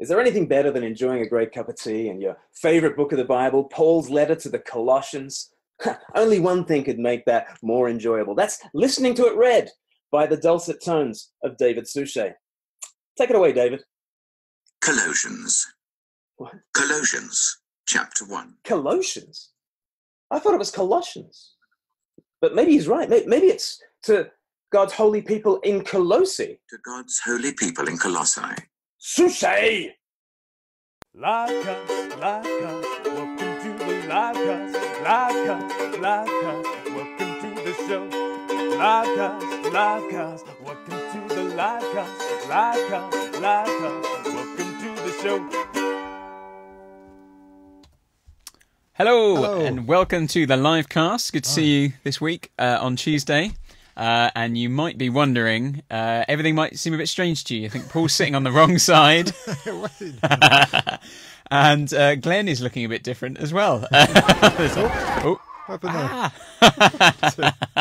Is there anything better than enjoying a great cup of tea and your favorite book of the Bible, Paul's letter to the Colossians? Only one thing could make that more enjoyable. That's listening to it read by the dulcet tones of David Suchet. Take it away, David. Colossians. What? Colossians, chapter 1. Colossians? I thought it was Colossians. But maybe he's right. Maybe it's to God's holy people in Colossae. To God's holy people in Colossae. Suchet! LIVecast, LIVecast, welcome to the LIVecast, LIVecast, LIVecast, welcome to the show. LIVecast, LIVecast, welcome to the LIVecast, LIVecast, LIVecast, welcome to the show. Hello, and welcome to the LIVecast. Good to see you this week on Tuesday. And you might be wondering, everything might seem a bit strange to you. I think Paul's sitting on the wrong side. And Glenn is looking a bit different as well. What happened there?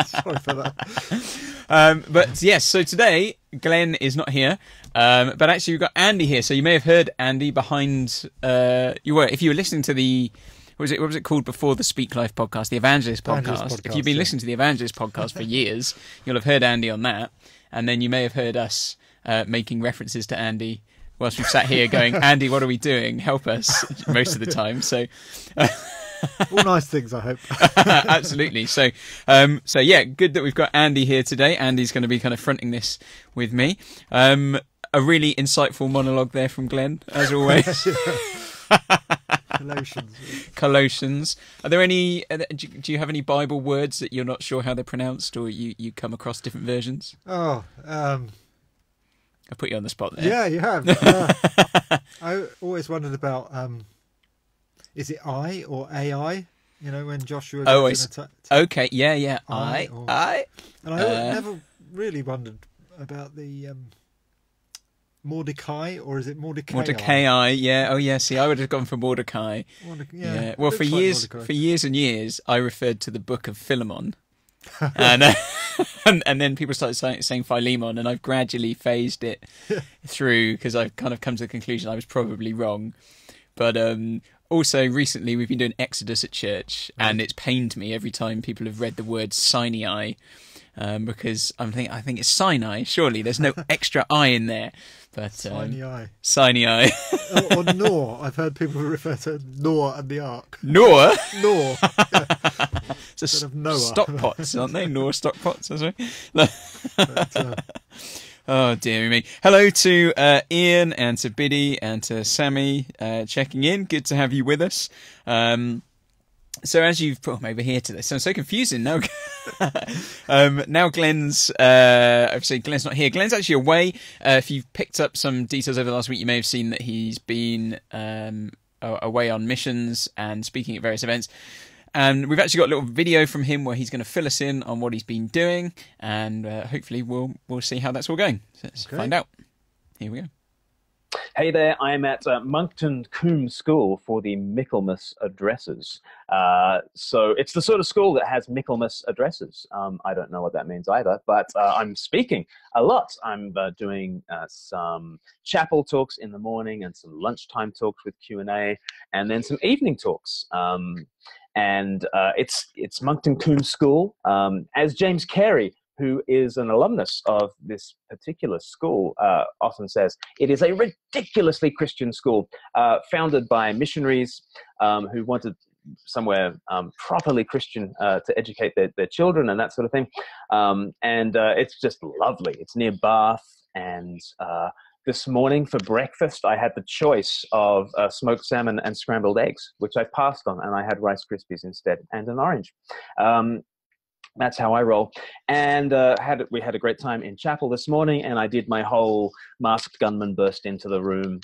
Sorry for that. But yes, so today Glenn is not here, but actually we've got Andy here. So you may have heard Andy behind. If you were listening to the. What was it called before the Speak Life podcast, the Evangelist podcast? If you've been listening to the Evangelist podcast for years, you'll have heard Andy on that. And then you may have heard us making references to Andy whilst we've sat here going, Andy, what are we doing? Help us, most of the time. So, all nice things, I hope. Absolutely. So yeah, good that we've got Andy here today. Andy's going to be kind of fronting this with me. A really insightful monologue there from Glenn, as always. Colossians. Are there any? Do you have any Bible words that you're not sure how they're pronounced, or you come across different versions? I put you on the spot there. Yeah, you have. I always wondered about is it I or AI? You know, when Joshua. Okay, yeah. I. And I never really wondered about the. Mordecai, or is it Mordecai? Mordecai, yeah. Oh, yeah. See, I would have gone for Mordecai. Yeah. Well, for years and years, I referred to the book of Philemon, and then people started saying Philemon, and I've gradually phased it through because I've kind of come to the conclusion I was probably wrong. But also recently, we've been doing Exodus at church, and it's pained me every time people have read the word Sinai. Because I think it's Sinai. Surely there's no extra I in there. But Sinai. Or Noah. I've heard people refer to Noah and the Ark. Noah. Noah. Yeah. So instead of Noah. Stock pots, aren't they? Noah stock pots. That's right. Oh dear me. Hello to Ian and to Biddy and to Sammy checking in. Good to have you with us. So as you've put over here to this, so I'm so confusing now. Now Glenn's obviously Glenn's not here. Glenn's actually away. If you've picked up some details over the last week, you may have seen that he's been away on missions and speaking at various events. And we've actually got a little video from him where he's going to fill us in on what he's been doing, and hopefully we'll see how that's all going. So let's find out. Here we go. Hey there, I'm at Moncton Combe School for the Michaelmas addresses. So it's the sort of school that has Michaelmas addresses. I don't know what that means either, but I'm speaking a lot. I'm doing some chapel talks in the morning and some lunchtime talks with Q&A, and then some evening talks. And it's Moncton Combe School. As James Carey, who is an alumnus of this particular school, often says, it is a ridiculously Christian school, founded by missionaries who wanted somewhere properly Christian to educate their children and that sort of thing. And it's just lovely. It's near Bath, and this morning for breakfast, I had the choice of smoked salmon and scrambled eggs, which I passed on, and I had Rice Krispies instead and an orange. That's how I roll. And we had a great time in chapel this morning, and I did my whole masked gunman burst into the room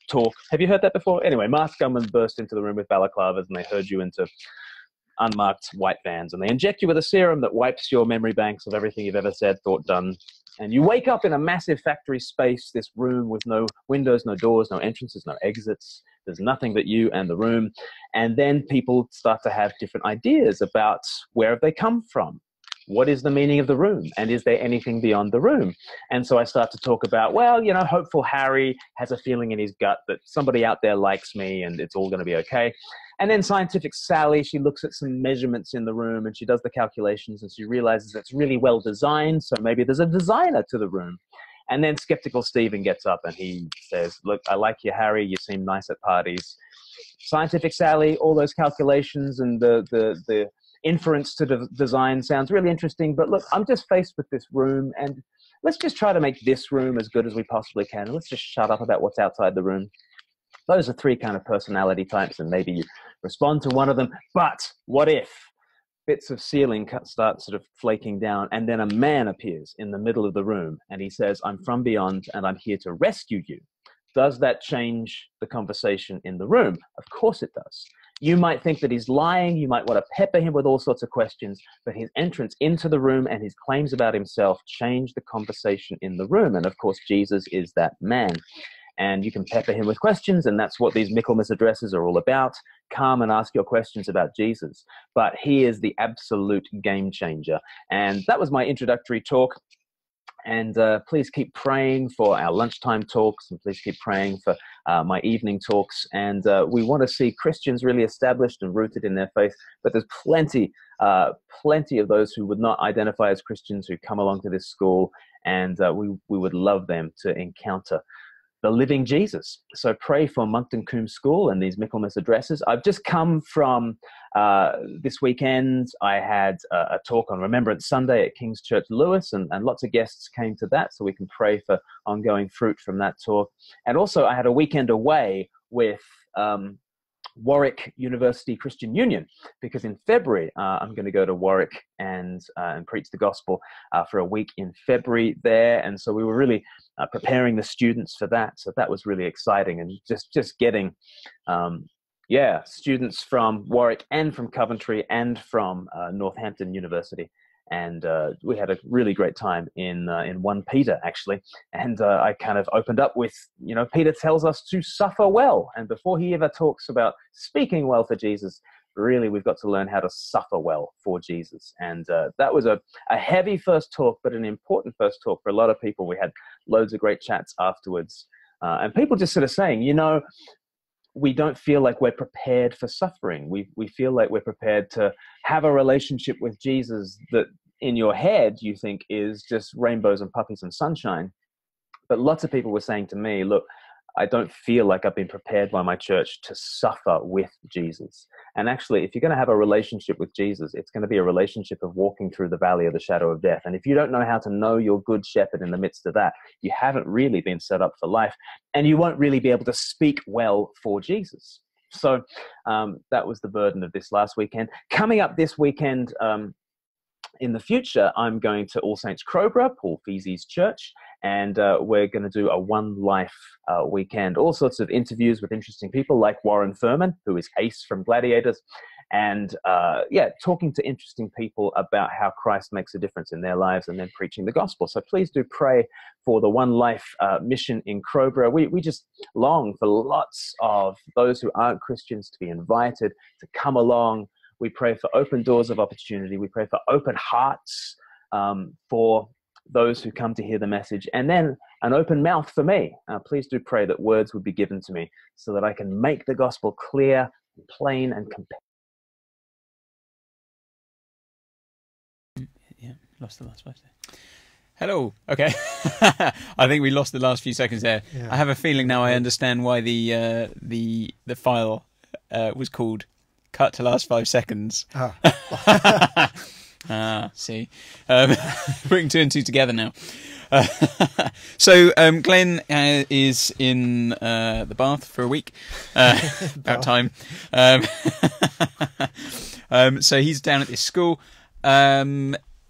talk. Have you heard that before? Anyway, masked gunman burst into the room with balaclavas, and they herd you into unmarked white vans, and they inject you with a serum that wipes your memory banks of everything you've ever said, thought, done. And you wake up in a massive factory space, this room with no windows, no doors, no entrances, no exits. There's nothing but you and the room. And then people start to have different ideas about where have they come from? what is the meaning of the room? And is there anything beyond the room? And so I start to talk about, well, you know, hopeful Harry has a feeling in his gut that somebody out there likes me and it's all going to be okay. And then scientific Sally, she looks at some measurements in the room and she does the calculations and she realizes it's really well designed. So maybe there's a designer to the room. And then skeptical Stephen gets up and he says, look, I like you, Harry. You seem nice at parties. Scientific Sally, all those calculations and the inference to the design sounds really interesting. But look, I'm just faced with this room and let's just try to make this room as good as we possibly can. And let's just shut up about what's outside the room. Those are three kind of personality types and maybe you respond to one of them. But what if bits of ceiling start sort of flaking down and then a man appears in the middle of the room and he says, I'm from beyond and I'm here to rescue you. Does that change the conversation in the room? Of course it does. You might think that he's lying. You might want to pepper him with all sorts of questions, but his entrance into the room and his claims about himself change the conversation in the room. And of course, Jesus is that man. And you can pepper him with questions, and that's what these Michaelmas addresses are all about. Come and ask your questions about Jesus. But he is the absolute game changer. And that was my introductory talk. And please keep praying for our lunchtime talks, and please keep praying for my evening talks. And we want to see Christians really established and rooted in their faith. But there's plenty of those who would not identify as Christians who come along to this school, and we would love them to encounter the living Jesus. So pray for Moncton Combe School and these Michaelmas addresses. I've just come from this weekend. I had a talk on Remembrance Sunday at King's Church Lewis, and lots of guests came to that, so we can pray for ongoing fruit from that talk. And also I had a weekend away with Warwick University Christian Union, because in February I'm going to go to Warwick and preach the gospel for a week in February there, and so we were really preparing the students for that. So that was really exciting, and just getting students from Warwick and from Coventry and from Northampton University. And we had a really great time in 1 Peter, actually. And I kind of opened up with, you know, Peter tells us to suffer well. And before he ever talks about speaking well for Jesus, really we've got to learn how to suffer well for Jesus. And that was a heavy first talk, but an important first talk for a lot of people. We had loads of great chats afterwards. And people just sort of saying, you know, we don't feel like we're prepared for suffering. We feel like we're prepared to have a relationship with Jesus that in your head you think is just rainbows and puppies and sunshine. But lots of people were saying to me, look, I don't feel like I've been prepared by my church to suffer with Jesus. And actually, if you're going to have a relationship with Jesus, it's going to be a relationship of walking through the valley of the shadow of death. And if you don't know how to know your good shepherd in the midst of that, you haven't really been set up for life, and you won't really be able to speak well for Jesus. So that was the burden of this last weekend. Coming up this weekend, in the future, I'm going to All Saints Crowborough, Paul Feasy's church, and we're going to do a One Life weekend. All sorts of interviews with interesting people like Warren Furman, who is Ace from Gladiators, and talking to interesting people about how Christ makes a difference in their lives and then preaching the gospel. So please do pray for the One Life mission in Crowborough. We just long for lots of those who aren't Christians to be invited to come along. We pray for open doors of opportunity. We pray for open hearts for those who come to hear the message, and then an open mouth for me. Please do pray that words would be given to me so that I can make the gospel clear, and plain, and compelling. Yeah, lost the last 5 seconds. Hello. Okay. I think we lost the last few seconds there. Yeah. I have a feeling now I understand why the file was called Cut to Last 5 Seconds. See. Putting 2 and 2 together now. So Glenn is in the bath for a week. About time. So he's down at this school.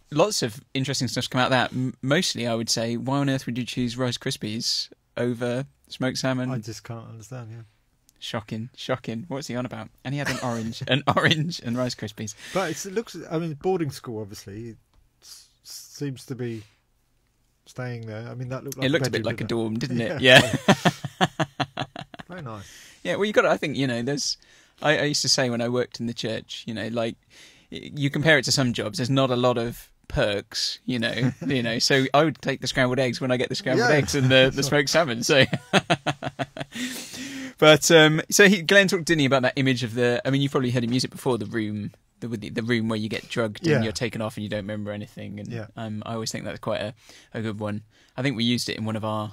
Lots of interesting stuff's come out of that. Mostly, I would say, why on earth would you choose Rice Krispies over smoked salmon? I just can't understand, yeah. Shocking. What's he on about? And he had an orange and Rice Krispies. But it looks, I mean, boarding school, obviously, it seems to be staying there. I mean, that looked like it looked a bit like a dorm, didn't it? Yeah. Very nice. Yeah, well, you got to, I think, you know, there's, I used to say when I worked in the church, you know, like, you compare it to some jobs, there's not a lot of perks, you know. So I would take the scrambled eggs when I get the scrambled eggs and the smoked salmon. So, but so Glenn talked, didn't he, about that image of the? I mean, you've probably heard him use it before. The room, the room where you get drugged and you're taken off and you don't remember anything. And I always think that's quite a good one. I think we used it in one of our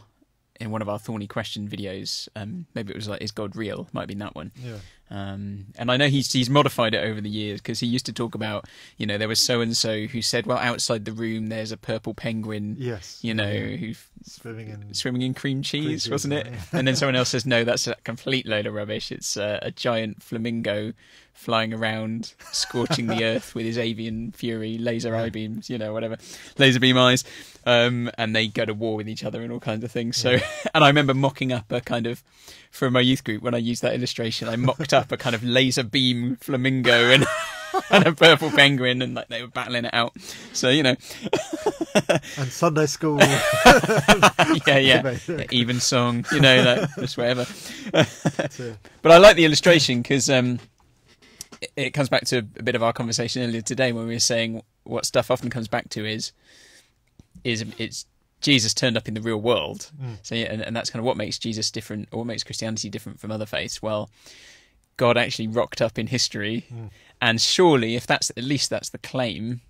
Thorny Question videos. Maybe it was like, "Is God real?" Might have been that one. Yeah. And I know he's modified it over the years, because he used to talk about, you know, there was so and so who said, well, outside the room there's a purple penguin. Yes. You know, who's swimming in cream cheese, wasn't it? Yeah. And then someone else says, no, that's a complete load of rubbish. It's a giant flamingo flying around, scorching the earth with his avian fury, laser eye beams, you know, whatever, laser beam eyes. And they go to war with each other and all kinds of things. So, and I remember mocking up a kind of, for my youth group, when I used that illustration, I mocked up a kind of laser beam flamingo and a purple penguin, and like they were battling it out. So, you know. And Sunday school. yeah. Even song, you know, like, just whatever. But I like the illustration because it comes back to a bit of our conversation earlier today when we were saying what stuff often comes back to is it's Jesus turned up in the real world. So and that's kind of what makes Jesus different, or what makes Christianity different from other faiths. Well, God actually rocked up in history, and surely if that's that's the claim,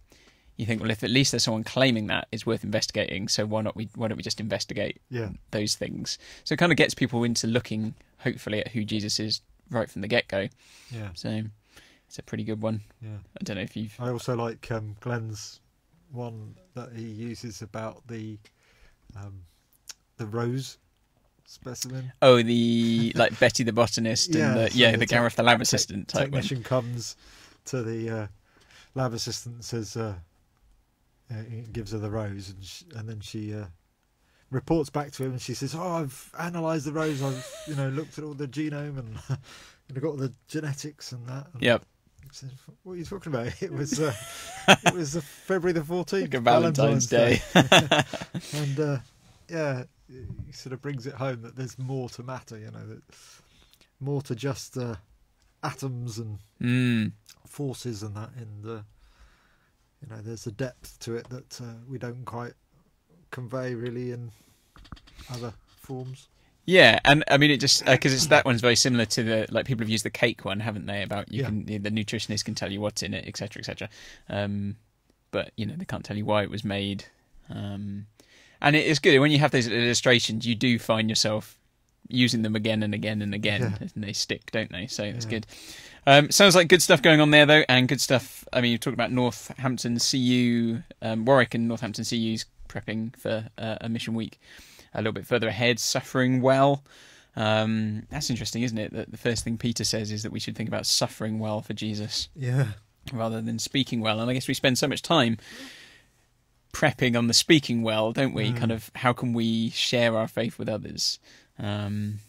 you think, well, if at least there's someone claiming that, it's worth investigating. So why don't we just investigate those things? So it kind of gets people into looking, hopefully, at who Jesus is right from the get-go. Yeah. So it's a pretty good one. Yeah. I don't know if you've. I also like Glenn's one that he uses about the rose specimen. Oh, the like Betty the botanist and the Gareth the lab assistant type technician one. Comes to the lab assistant and says, he gives her the rose, and then she reports back to him and she says, "Oh, I've analysed the rose. I've looked at all the genome and I got all the genetics and that." And yep. Says, what are you talking about? It was February the 14th, like a Valentine's Day. And he sort of brings it home that there's more to matter, that more to just atoms and forces and that, and there's a depth to it that we don't quite convey really in other forms. Yeah, and I mean it just because that one's very similar to the, like, people have used the cake one, haven't they? About the nutritionist can tell you what's in it, etc., etc. But they can't tell you why it was made. And it's good when you have those illustrations. You do find yourself using them again and again and again, and they stick, don't they? So it's good. Sounds like good stuff going on there, though, and good stuff. I mean, you talked about Northampton CU, Warwick and Northampton CU's prepping for a mission week a little bit further ahead, suffering well. That's interesting, isn't it? That the first thing Peter says is that we should think about suffering well for Jesus, rather than speaking well. And I guess we spend so much time prepping on the speaking well, don't we? Kind of, how can we share our faith with others? And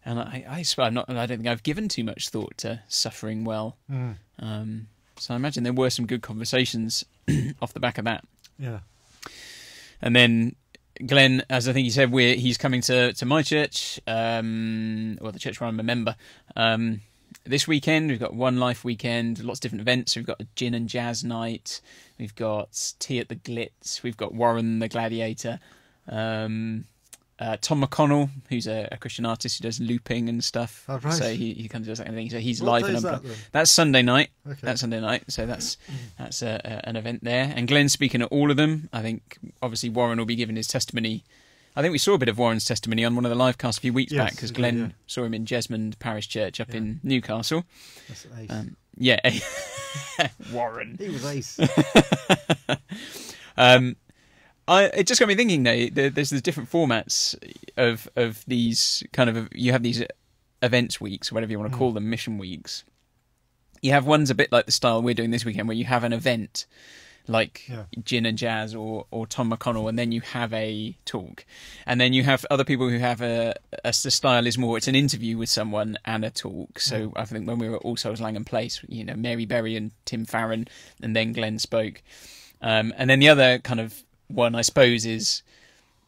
I don't think I've given too much thought to suffering well. So I imagine there were some good conversations off the back of that. Yeah. And then Glenn, as I think he said, he's coming to my church, or the church where I'm a member. This weekend we've got One Life weekend, lots of different events. We've got a gin and jazz night, we've got tea at the Glitz, we've got Warren the Gladiator, Tom McConnell, who's a Christian artist who does looping and stuff. Oh, right. So he kind of does that kind of thing. So he's what live and that's Sunday night. Okay. That's Sunday night. So that's an event there. And Glenn's speaking at all of them. I think obviously Warren will be giving his testimony. I think we saw a bit of Warren's testimony on one of the live casts a few weeks back, because Glenn saw him in Jesmond Parish Church up in Newcastle. That's ace. Warren. He was ace. It just got me thinking, though, there's the different formats of these kind of, you have these events weeks, or whatever you want to call them, mission weeks. You have ones a bit like the style we're doing this weekend, where you have an event like Gin and Jazz or Tom McConnell, and then you have a talk. And then you have other people who have the style is more, it's an interview with someone and a talk. So I think when we were at All Souls Langham Place, Mary Berry and Tim Farron, and then Glenn spoke. And then the other kind of one, I suppose, is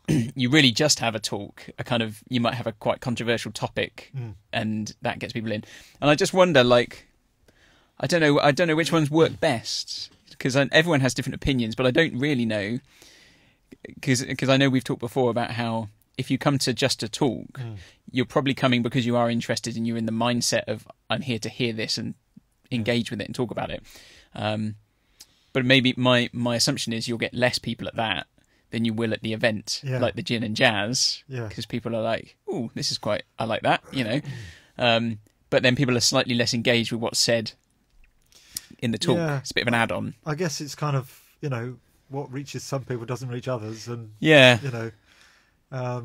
you really just have a talk, you might have a quite controversial topic, and that gets people in. And I just wonder, I don't know which ones work best. because everyone has different opinions, but I don't really know, because I know we've talked before about how if you come to just a talk, you're probably coming because you are interested and you're in the mindset of, I'm here to hear this and engage with it and talk about it. But maybe my assumption is you'll get less people at that than you will at the event, like the gin and jazz, because people are like, "Oh, this is I like that," you know. But then people are slightly less engaged with what's said in the talk. Yeah. It's a bit of an add-on. I guess it's kind of, you know, what reaches some people doesn't reach others, and you know, I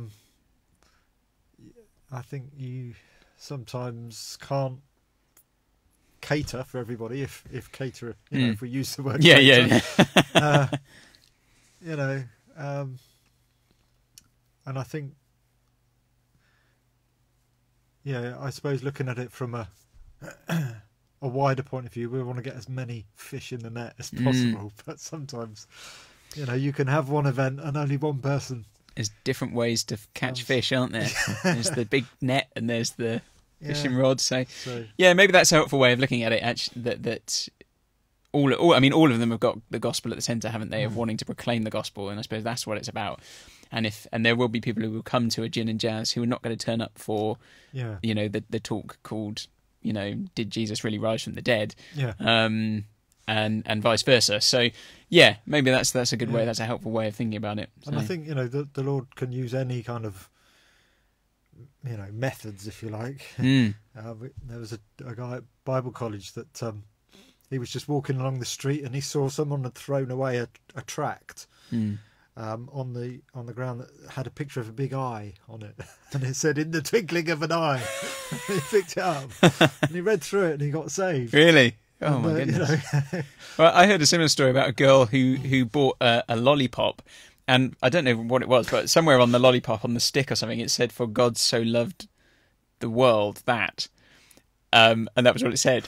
think you sometimes can't cater for everybody. If cater, you know, if we use the word cater, you know, and I think, I suppose looking at it from a wider point of view, we want to get as many fish in the net as possible. But sometimes, you know, you can have one event and only one person. There's different ways to catch fish, aren't there? There's the big net and there's the fishing rod. So maybe that's a helpful way of looking at it. Actually, that all of them have got the gospel at the centre, haven't they? Of wanting to proclaim the gospel, and I suppose that's what it's about. And there will be people who will come to a gin and jazz who are not going to turn up for, you know, the talk called, you know, did Jesus really rise from the dead? And vice versa. So maybe that's a good way. That's a helpful way of thinking about it. So. And I think, you know, the Lord can use any kind of, you know, methods, if you like. There was a guy at Bible college that he was just walking along the street and he saw someone had thrown away a tract on the ground that had a picture of a big eye on it, and it said, "In the twinkling of an eye." He picked it up and he read through it and he got saved. Really? Oh my goodness! You know. Well, I heard a similar story about a girl who bought a lollipop, and I don't know what it was, but somewhere on the lollipop, on the stick or something, it said, "For God so loved the world that," and that was what it said.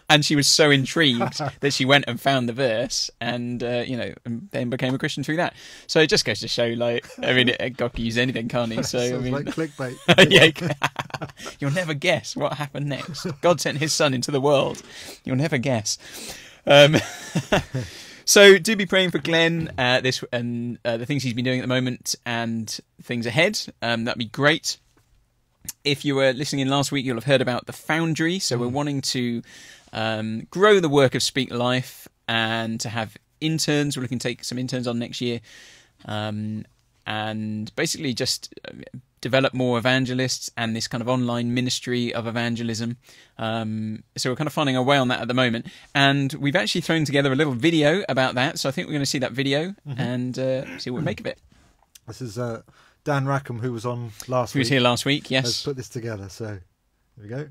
And she was so intrigued that she went and found the verse, and and then became a Christian through that. So it just goes to show, like, I mean, God can use anything, can't he? So sounds like clickbait. You'll never guess what happened next. God sent His Son into the world. You'll never guess. So do be praying for Glenn, this and the things he's been doing at the moment and things ahead. That'd be great. If you were listening in last week, you'll have heard about the Foundry. So we're wanting to grow the work of Speak Life and to have interns. We're looking to take some interns on next year, and basically just develop more evangelists and this kind of online ministry of evangelism. So we're kind of finding our way on that at the moment. And we've actually thrown together a little video about that. So I think we're going to see that video and see what we make of it. This is Dan Rackham, who was on last week. Who was here last week, yes. Has put this together, so here we go.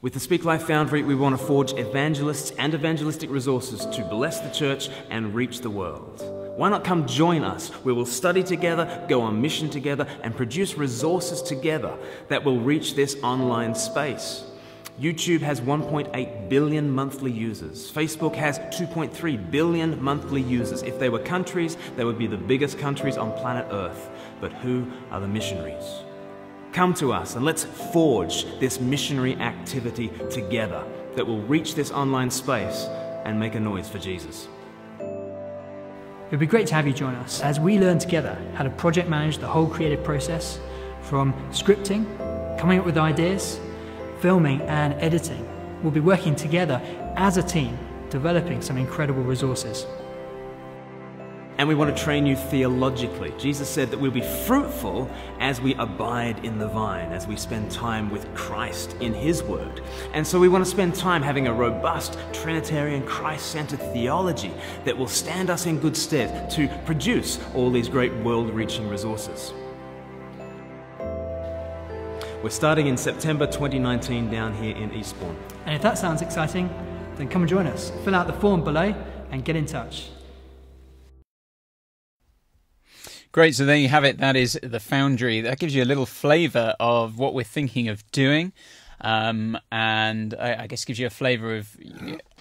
With the Speak Life Foundry, we want to forge evangelists and evangelistic resources to bless the church and reach the world. Why not come join us? We will study together, go on mission together, and produce resources together that will reach this online space. YouTube has 1.8 billion monthly users. Facebook has 2.3 billion monthly users. If they were countries, they would be the biggest countries on planet Earth. But who are the missionaries? Come to us and let's forge this missionary activity together that will reach this online space and make a noise for Jesus. It would be great to have you join us as we learn together how to project manage the whole creative process, from scripting, coming up with ideas, filming and editing. We'll be working together as a team, developing some incredible resources. And we want to train you theologically. Jesus said that we'll be fruitful as we abide in the vine, as we spend time with Christ in His Word. And so we want to spend time having a robust, Trinitarian, Christ-centered theology that will stand us in good stead to produce all these great world-reaching resources. We're starting in September 2019 down here in Eastbourne. And if that sounds exciting, then come and join us. Fill out the form below and get in touch. Great, so there you have it. That is the Foundry. That gives you a little flavour of what we're thinking of doing, and I guess gives you a flavour of,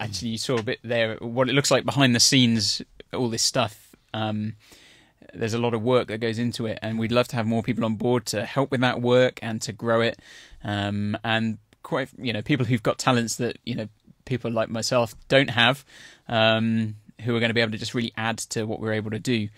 actually you saw a bit there, what it looks like behind the scenes, all this stuff. There's a lot of work that goes into it, and we'd love to have more people on board to help with that work and to grow it, and quite, people who've got talents that, people like myself don't have, who are going to be able to just really add to what we're able to do.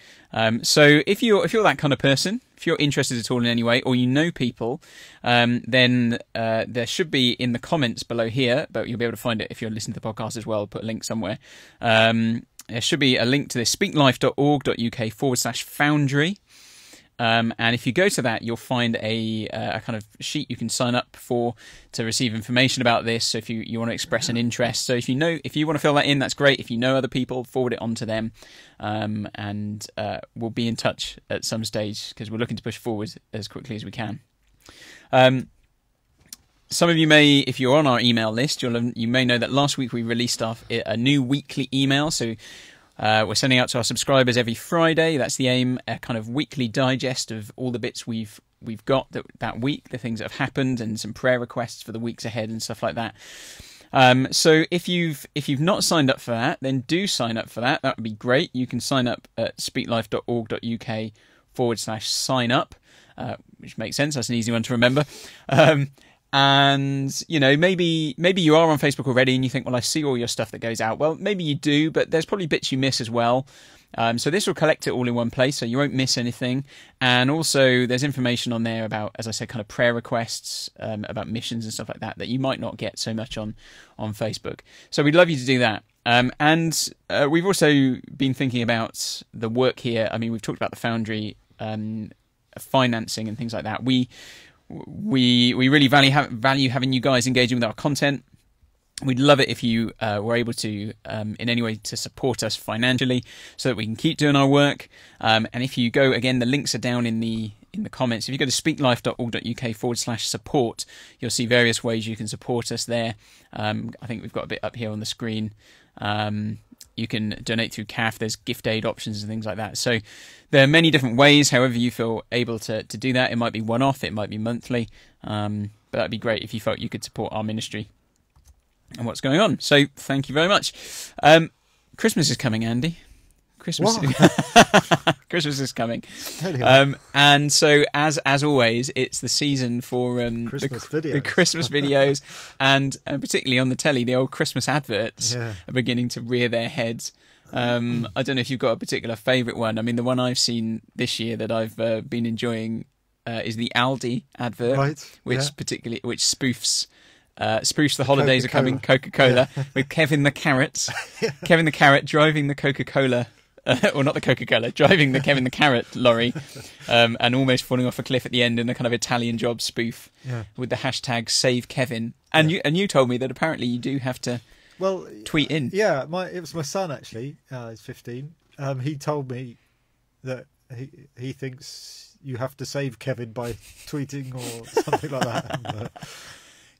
So if you're that kind of person, if you're interested at all in any way, or you know people, then there should be in the comments below here, but you'll be able to find it if you're listening to the podcast as well. I'll put a link somewhere. There should be a link to this, speaklife.org.uk/foundry. And if you go to that, you'll find a kind of sheet you can sign up for to receive information about this. So if you want to express an interest, so if you want to fill that in, that's great. If you know other people, forward it on to them, and we'll be in touch at some stage because we're looking to push forward as quickly as we can. Some of you may, if you're on our email list, you may know that last week we released a new weekly email. So we're sending out to our subscribers every Friday. That's the aim, a kind of weekly digest of all the bits we've got that week, the things that have happened, and some prayer requests for the weeks ahead and stuff like that. So if you've not signed up for that, then do sign up for that. That would be great. You can sign up at speaklife.org.uk/sign up, which makes sense. That's an easy one to remember. And, maybe you are on Facebook already and you think, well, I see all your stuff that goes out. Well, maybe you do, but there's probably bits you miss as well. So this will collect it all in one place, so you won't miss anything. And also there's information on there about, as I said, kind of prayer requests, about missions and stuff like that you might not get so much on Facebook. So we'd love you to do that. And we've also been thinking about the work here. I mean, we've talked about the Foundry, financing and things like that. We really value having you guys engaging with our content. We'd love it if you were able to, in any way, to support us financially so that we can keep doing our work. And if you go, again, the links are down in the comments. If you go to speaklife.org.uk/support, you'll see various ways you can support us there. I think we've got a bit up here on the screen. You can donate through CAF. There's gift aid options and things like that. So there are many different ways, however you feel able to do that. It might be one-off, it might be monthly, but that'd be great if you felt you could support our ministry and what's going on. So thank you very much. Christmas is coming, Andy. Christmas is coming. And so as always, it's the season for the Christmas videos and particularly on the telly, the old Christmas adverts are beginning to rear their heads. I don't know if you've got a particular favourite one. I mean, the one I've seen this year that I've been enjoying is the Aldi advert, which spoofs the holidays are coming, Coca-Cola, with Kevin the Carrot. Kevin the Carrot driving the Coca-Cola, or not the Coca-Cola, driving the Kevin the Carrot lorry, and almost falling off a cliff at the end in a kind of Italian Job spoof with the hashtag Save Kevin. And you told me that apparently you do have to tweet in. Yeah, it was my son actually. He's 15. He told me that he thinks you have to save Kevin by tweeting or something like that.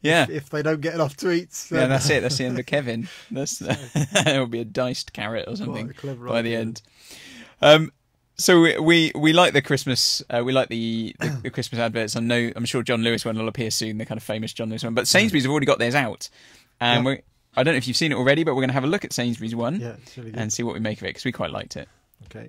And, if they don't get enough tweets, then... that's it. That's the end of Kevin. It'll be a diced carrot or something by the end. So we like the Christmas. We like the Christmas adverts. I'm sure John Lewis one will appear soon. The kind of famous John Lewis one. But Sainsbury's have already got theirs out, and I don't know if you've seen it already, but we're going to have a look at Sainsbury's one really and see what we make of it because we quite liked it. Okay.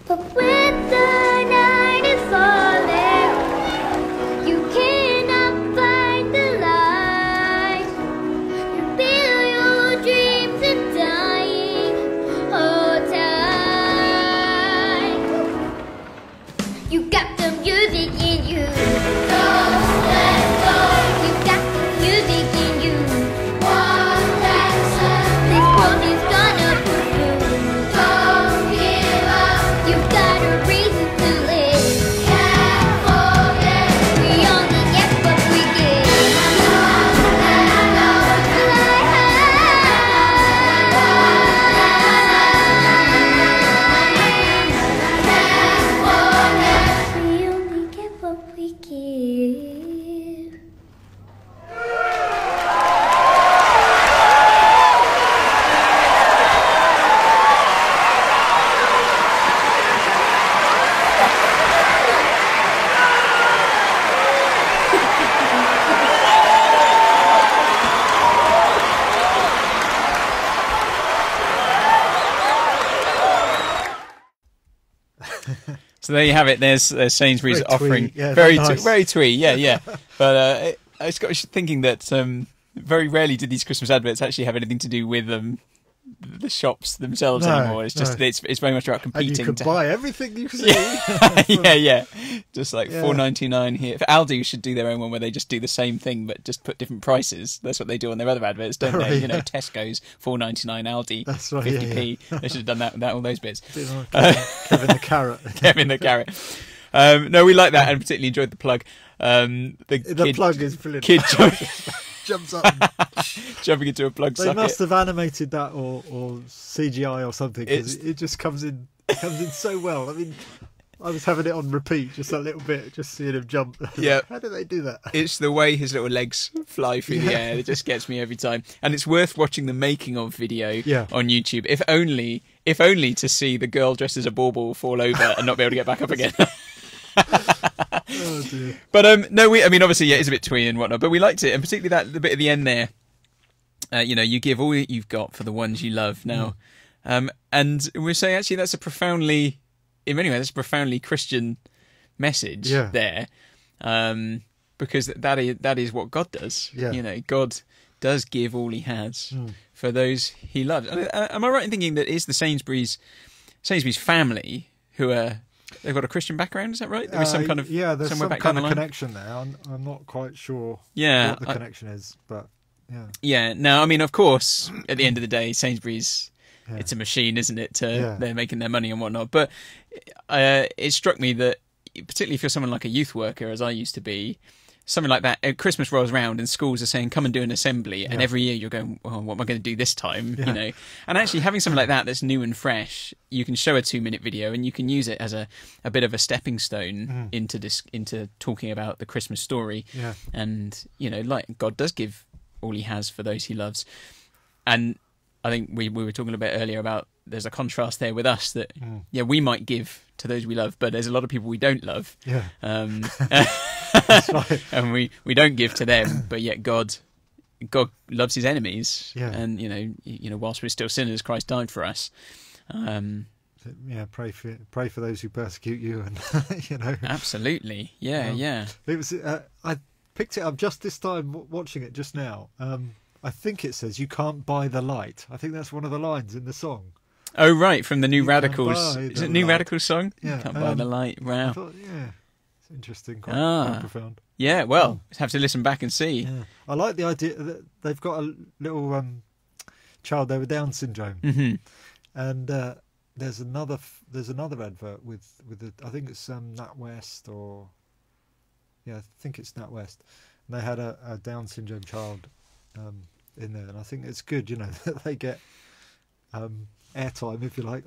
But when the night is falling, you cannot find the light. You feel your dreams are dying. Hold tight. You got the music in you. Don't let go. You got the music in you. One lesson. This world is gonna push you. Don't give up. You gotta give. So there you have it. There's Sainsbury's Very offering twee. Yeah, very nice. very twee. Yeah. But I was thinking that very rarely do these Christmas adverts actually have anything to do with the shops themselves No, anymore. It's just no. it's very much about And competing. you can buy everything you see. yeah. Just like Yeah. $4.99 here. Aldi should do their own one where they just do the same thing but just put different prices. That's what they do on their other adverts, don't they? Right, You know, yeah. Tesco's $4.99, Aldi That's right, 50p. yeah. They should have done that all those bits. Kevin the Carrot. Kevin the Carrot. No, we like that and particularly enjoyed the plug. The plug is brilliant. Kid Jumps up. And jumping into a plug they socket. must have animated that or CGI or something because it just comes in so well. I mean, I was having it on repeat just a little bit, just seeing him jump. Yeah. How do they do that? It's the way his little legs fly through the air. It just gets me every time. And it's worth watching the making of video on YouTube, if only to see the girl dressed as a bauble fall over and not be able to get back up again. Oh dear. But no, I mean, obviously, yeah, it's a bit twee and whatnot, but we liked it, and particularly the bit at the end there. You know, you give all you've got for the ones you love now, and we're saying actually that's in many ways, that's a profoundly Christian message there, because that is what God does. Yeah. You know, God does give all He has for those He loves. Am I right in thinking that it's the Sainsbury's family who are? They've got a Christian background, is that right? There is some kind of there's somewhere some back kind down of the line. connection there. I'm not quite sure what the connection is, but yeah. Yeah, no, I mean, of course, at the end of the day, Sainsbury's, it's a machine, isn't it? They're making their money and whatnot. But it struck me that, particularly if you're someone like a youth worker, as I used to be, something like that, Christmas rolls around and schools are saying, come and do an assembly. And every year you're going, well, what am I going to do this time? You know, and actually having something like that that's new and fresh, you can show a 2-minute video and you can use it as a bit of a stepping stone into talking about the Christmas story. Yeah. And, you know, like God does give all He has for those He loves. And I think we were talking a bit earlier about there's a contrast there with us that, we might give to those we love, but there's a lot of people we don't love. Yeah. That's right. And we don't give to them, but yet God loves His enemies. Yeah. And you know, whilst we're still sinners, Christ died for us. Pray for those who persecute you, and you know. Absolutely. Yeah. It was. I picked it up just this time watching it just now. I think it says you can't buy the light. I think that's one of the lines in the song. Oh right, from the New Radicals. Is it New Radicals song? Yeah. You can't buy the light. Wow. I thought, it's interesting, quite profound. Yeah, well, have to listen back and see. Yeah. I like the idea that they've got a little child there with Down syndrome, and there's another advert with I think it's NatWest I think it's NatWest, and they had a Down syndrome child in there, and I think it's good, you know, that they get airtime, if you like.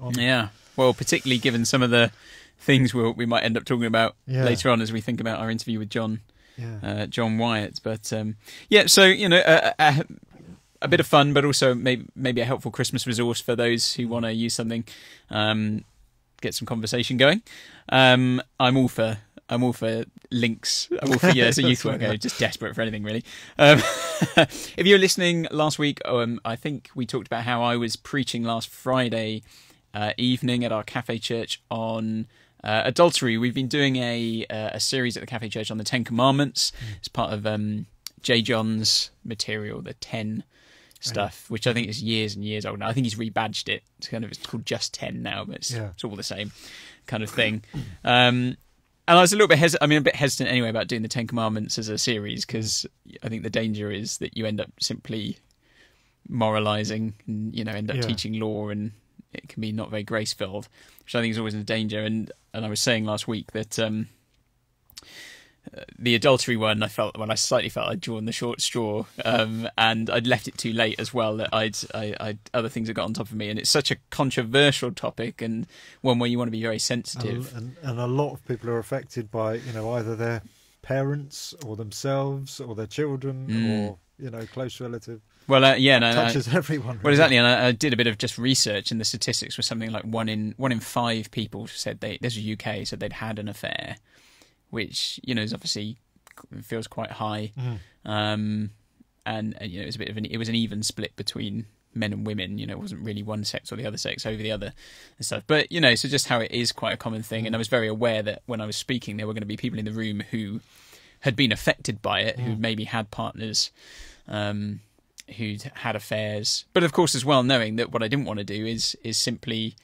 Well, particularly given some of the things we might end up talking about later on as we think about our interview with John Wyatt. But so you know, a bit of fun, but also maybe a helpful Christmas resource for those who want to use something, get some conversation going. I'm all for links. I'm all for as a youth worker, just desperate for anything really. If you were listening last week, I think we talked about how I was preaching last Friday evening at our cafe church on adultery. We've been doing a series at the cafe church on the 10 Commandments. It's part of J. John's material, the 10 stuff, which I think is years and years old now. I think he's rebadged it. It's called just 10 now, but it's all the same kind of thing. And I was a little bit hesitant anyway about doing the 10 Commandments as a series, because I think the danger is that you end up simply moralising and, you know, end up teaching law, and it can be not very grace-filled, which I think is always a danger. And I was saying last week that the adultery one, I slightly felt I'd drawn the short straw, and I'd left it too late as well, that I'd other things had got on top of me, and it's such a controversial topic and one where you want to be very sensitive. And a lot of people are affected by, you know, either parents or themselves or their children or, you know, close relative. Well, Touches everyone. Really. Well, exactly. And I did a bit of just research, and the statistics were something like one in 5 people said this was UK, said they'd had an affair, which, you know, is obviously feels quite high. And you know, it was an even split between men and women. You know, it wasn't really one sex or the other sex over the other and stuff. But, you know, so just how it is quite a common thing. And I was very aware that when I was speaking, there were going to be people in the room who had been affected by it, who maybe had partners who'd had affairs. But of course, as well, knowing that what I didn't want to do is simply,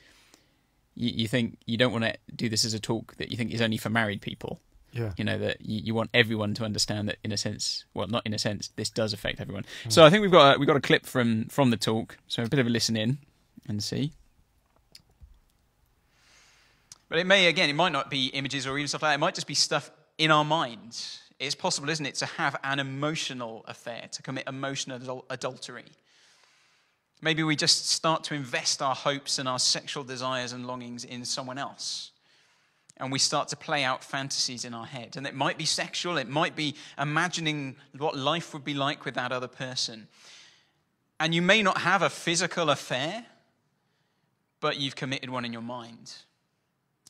you think you don't want to do this as a talk that you think is only for married people. Yeah. You know, that you want everyone to understand that, in a sense, well, not in a sense, this does affect everyone. So I think we've got a clip from the talk. So a bit of a listen in and see. But it might not be images or even stuff like that. It might just be stuff in our minds. It's possible, isn't it, to have an emotional affair, to commit emotional adultery. Maybe we just start to invest our hopes and our sexual desires and longings in someone else. And we start to play out fantasies in our head. And it might be sexual. It might be imagining what life would be like with that other person. And you may not have a physical affair, but you've committed one in your mind.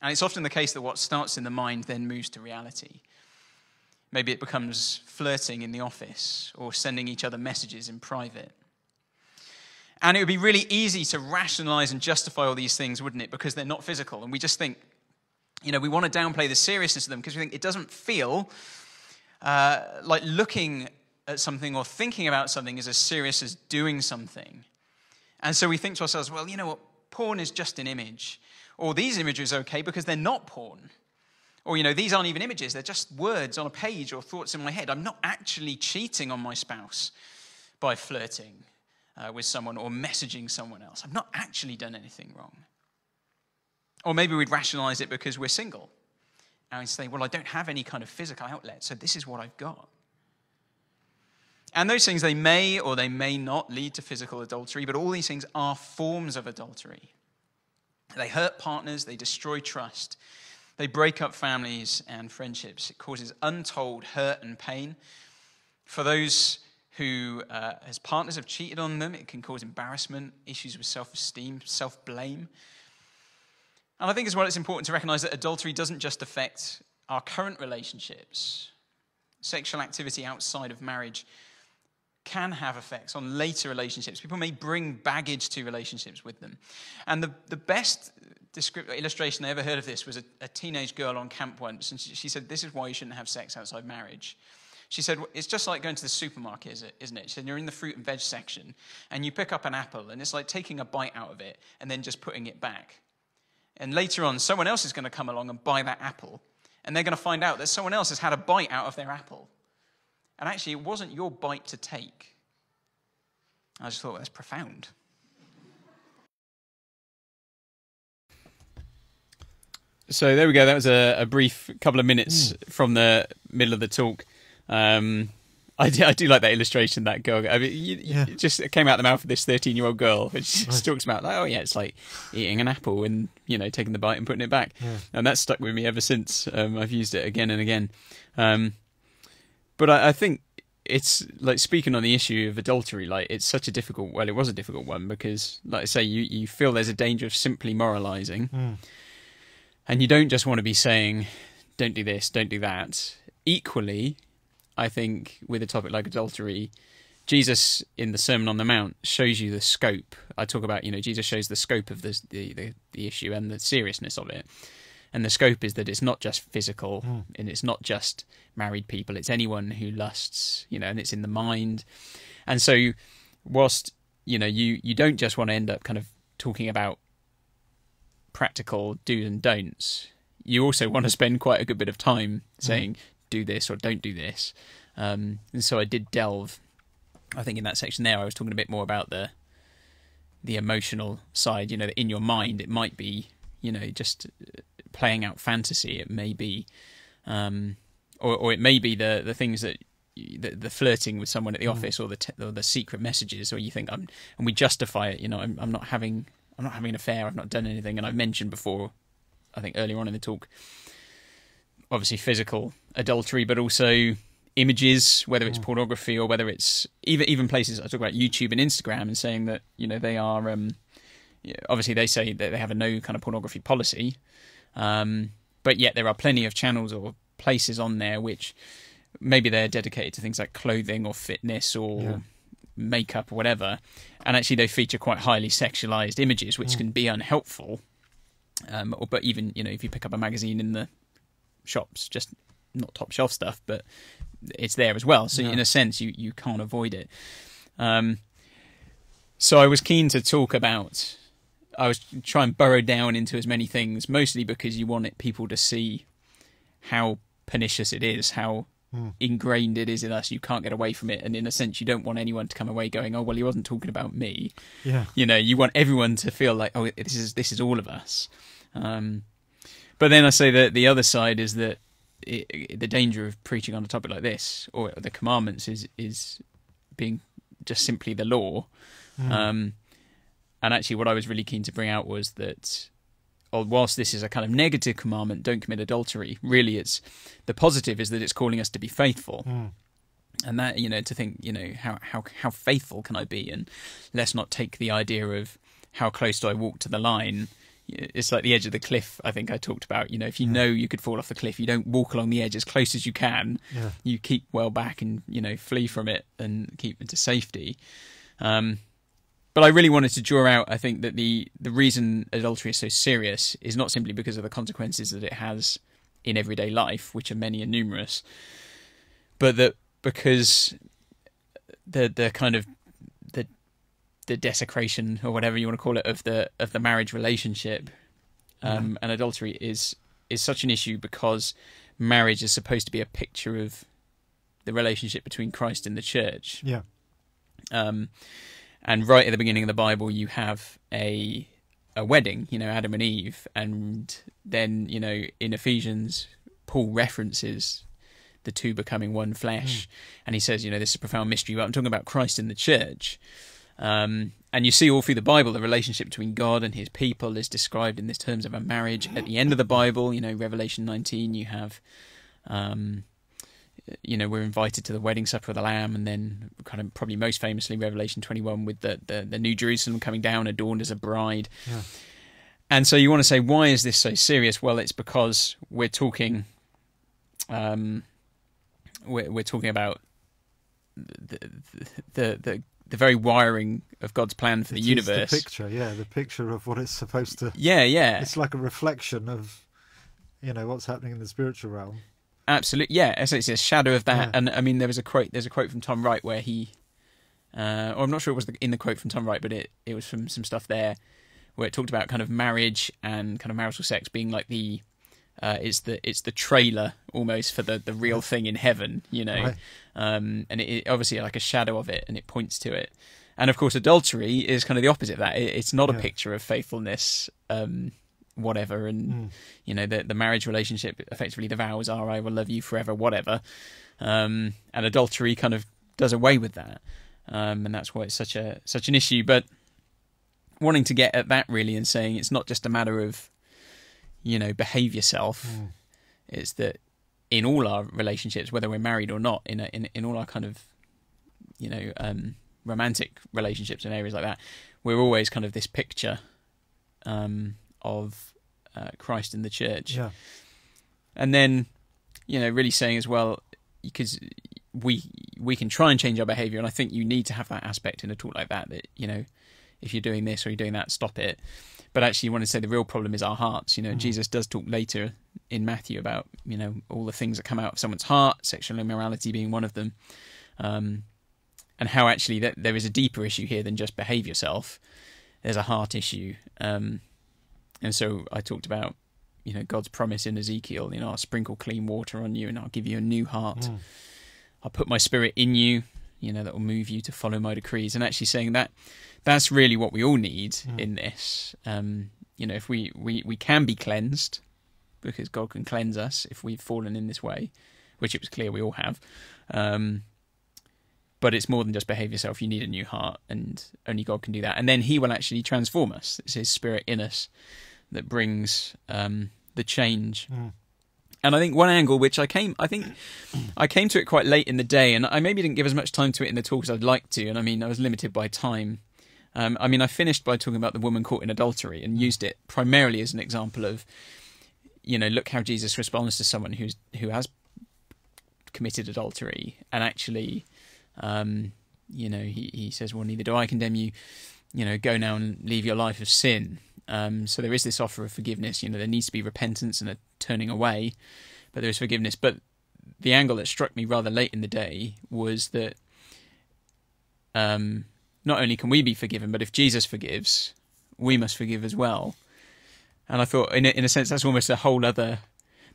And it's often the case that what starts in the mind then moves to reality. Maybe it becomes flirting in the office or sending each other messages in private. And it would be really easy to rationalize and justify all these things, wouldn't it? Because they're not physical. And we just think, you know, we want to downplay the seriousness of them because we think it doesn't feel like looking at something or thinking about something is as serious as doing something. And so we think to ourselves, well, you know what, porn is just an image. Or these images are okay because they're not porn. Or, you know, these aren't even images, they're just words on a page or thoughts in my head. I'm not actually cheating on my spouse by flirting with someone or messaging someone else. I've not actually done anything wrong. Or maybe we'd rationalize it because we're single. And we say, well, I don't have any kind of physical outlet, so this is what I've got. And those things, they may or they may not lead to physical adultery, but all these things are forms of adultery. They hurt partners, they destroy trust, they break up families and friendships. It causes untold hurt and pain. For those who, as partners, have cheated on them, it can cause embarrassment, issues with self-esteem, self-blame. And I think as well it's important to recognize that adultery doesn't just affect our current relationships. Sexual activity outside of marriage can have effects on later relationships. People may bring baggage to relationships with them. And the best illustration I ever heard of this was a teenage girl on camp once, and she said, this is why you shouldn't have sex outside marriage. She said, it's just like going to the supermarket, isn't it? She said, you're in the fruit and veg section, and you pick up an apple, and it's like taking a bite out of it and then just putting it back. And later on, someone else is going to come along and buy that apple, and they're going to find out that someone else has had a bite out of their apple. And actually, it wasn't your bite to take. I just thought, well, that's profound. So there we go. That was a brief couple of minutes from the middle of the talk. I do like that illustration, that girl. I mean, it just came out the mouth of this 13-year-old girl, and she just talks about, like, oh yeah, it's like eating an apple and, you know, taking the bite and putting it back. Yeah. And that's stuck with me ever since. I've used it again and again. But I think it's like, speaking on the issue of adultery, like, it's such a difficult, well, it was a difficult one because, like I say, you feel there's a danger of simply moralizing. And you don't just want to be saying, don't do this, don't do that. Equally, I think with a topic like adultery, Jesus in the Sermon on the Mount shows you the scope. I talk about, you know, Jesus shows the scope of the issue and the seriousness of it. And the scope is that it's not just physical and it's not just married people. It's anyone who lusts, you know, and it's in the mind. And so whilst, you know, you don't just want to end up kind of talking about practical do's and don'ts, you also want to spend quite a good bit of time saying do this or don't do this. And so I did delve, I think in that section there I was talking a bit more about the emotional side, you know, that in your mind it might be, you know, just playing out fantasy. It may be or it may be the things that the flirting with someone at the office or the secret messages, or you think and we justify it, you know, I'm not having an affair, I've not done anything. And I've mentioned before, I think earlier on in the talk, obviously physical adultery, but also images, whether it's pornography or whether it's even places. I talk about YouTube and Instagram and saying that, you know, they are obviously they say that they have a no kind of pornography policy, but yet there are plenty of channels or places on there which maybe they're dedicated to things like clothing or fitness or makeup or whatever, and actually they feature quite highly sexualized images which can be unhelpful, but even, you know, if you pick up a magazine in the shops, just not top shelf stuff, but it's there as well, so in a sense you can't avoid it. So I was keen to talk about, I was trying to burrow down into as many things, mostly because you want people to see how pernicious it is, how ingrained it is in us. You can't get away from it, and in a sense you don't want anyone to come away going, oh well, he wasn't talking about me. You know, you want everyone to feel like, oh, this is all of us. But then I say that the other side is that the danger of preaching on a topic like this, or the commandments, is being just simply the law. And actually what I was really keen to bring out was that, whilst this is a kind of negative commandment, don't commit adultery, really it's the positive is that it's calling us to be faithful. And that, you know, to think, you know, how faithful can I be? And let's not take the idea of how close do I walk to the line. It's like the edge of the cliff, I think I talked about. You know, if you know you could fall off the cliff, you don't walk along the edge as close as you can. You keep well back and, you know, flee from it and keep into safety. But I really wanted to draw out, I think, that the reason adultery is so serious is not simply because of the consequences that it has in everyday life, which are many and numerous, but that because the kind of the desecration, or whatever you want to call it, of the marriage relationship, and adultery is such an issue, because marriage is supposed to be a picture of the relationship between Christ and the church. And right at the beginning of the Bible, you have a wedding, you know, Adam and Eve, and then, you know, in Ephesians, Paul references the two becoming one flesh, and he says, you know, this is a profound mystery, but I'm talking about Christ and the church. And you see all through the Bible, the relationship between God and his people is described in this terms of a marriage. At the end of the Bible, you know, Revelation 19, you have, you know, we're invited to the wedding supper of the Lamb, and then kind of probably most famously Revelation 21 with the New Jerusalem coming down adorned as a bride. And so you want to say, why is this so serious? Well, it's because we're talking, we're talking about the very wiring of God's plan for the universe. The picture, the picture of what it's supposed to. It's like a reflection of, you know, what's happening in the spiritual realm. Absolutely, it's a shadow of that. And I mean, there's a quote from Tom Wright where he, or I'm not sure it was in the quote from Tom Wright, but it was from some stuff there where it talked about kind of marriage and kind of marital sex being like the it's the trailer almost for the real thing in heaven, you know. And it obviously like a shadow of it, and it points to it. And of course, adultery is kind of the opposite of that. It's not a picture of faithfulness, whatever. And you know, the marriage relationship, effectively the vows are, I will love you forever, whatever. And adultery kind of does away with that, and that's why it's such an issue. But wanting to get at that really, and saying it's not just a matter of, you know, behave yourself. It's that in all our relationships, whether we're married or not, in all our kind of, you know, romantic relationships and areas like that, we're always kind of this picture of Christ and the church. And then, you know, really saying as well, because we can try and change our behaviour, and I think you need to have that aspect in a talk like that, you know, if you're doing this or you're doing that, stop it. But actually, you want to say the real problem is our hearts. You know, Jesus does talk later in Matthew about, you know, all the things that come out of someone's heart, sexual immorality being one of them, and how actually that there is a deeper issue here than just behave yourself. There's a heart issue, and so I talked about, you know, God's promise in Ezekiel. You know, I'll sprinkle clean water on you, and I'll give you a new heart. I'll put my spirit in you, you know, that will move you to follow my decrees. And actually saying that that's really what we all need in this. You know, if we can be cleansed, because God can cleanse us if we've fallen in this way, which it was clear we all have. But it's more than just behave yourself. You need a new heart, and only God can do that. And then he will actually transform us. It's his spirit in us that brings the change. And I think one angle which I came to it quite late in the day, and I maybe didn't give as much time to it in the talk as I'd like to. And I mean, I was limited by time. I finished by talking about the woman caught in adultery and used it primarily as an example of, look how Jesus responds to someone who has committed adultery, and actually, he says, well, neither do I condemn you. Go now and leave your life of sin. So there is this offer of forgiveness. There needs to be repentance and a turning away, but there is forgiveness. But the angle that struck me rather late in the day was that not only can we be forgiven, but if Jesus forgives, we must forgive as well. And I thought, in a sense, that's almost a whole other...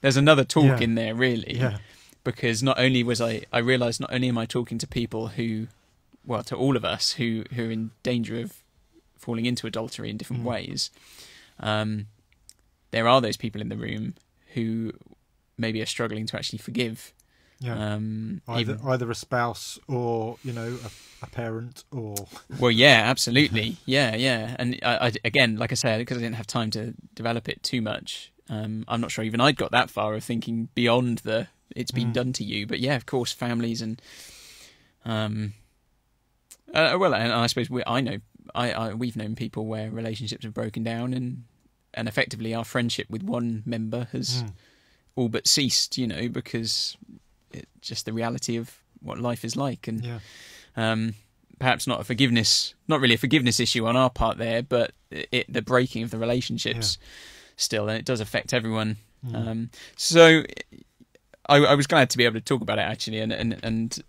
There's another talk in there, really. Yeah. Because not only was I realised not only am I talking to people to all of us who are in danger of falling into adultery in different ways, there are those people in the room who maybe are struggling to actually forgive. Yeah. Either a spouse or, a parent or... Well, yeah, absolutely. Yeah. And I again, like I said, because I didn't have time to develop it too much, I'm not sure even I'd got that far of thinking beyond the it's been done to you. But yeah, of course, families and... and I suppose we've known people where relationships have broken down and effectively our friendship with one member has all but ceased, because it's just the reality of what life is like. And perhaps not really a forgiveness issue on our part there, but the breaking of the relationships still, and it does affect everyone. So I was glad to be able to talk about it actually, and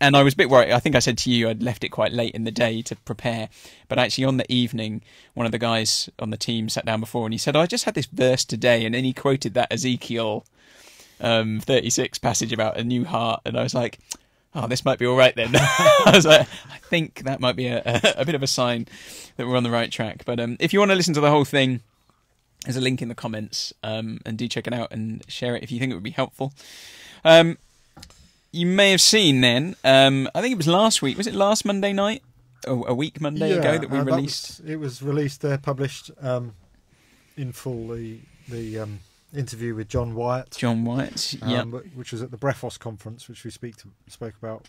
I was a bit worried. I think I said to you I'd left it quite late in the day to prepare. But actually on the evening, one of the guys on the team sat down before and he said, I just had this verse today. And then he quoted that Ezekiel 36 passage about a new heart. And I was like, oh, this might be all right then. I was like, I think that might be a bit of a sign that we're on the right track. But if you want to listen to the whole thing, there's a link in the comments. And do check it out and share it if you think it would be helpful. You may have seen then, I think it was last week, was it last Monday night? A week Monday ago that we released? It was released there, published in full, the interview with John Wyatt. John Wyatt, which was at the Brefos conference, which we spoke about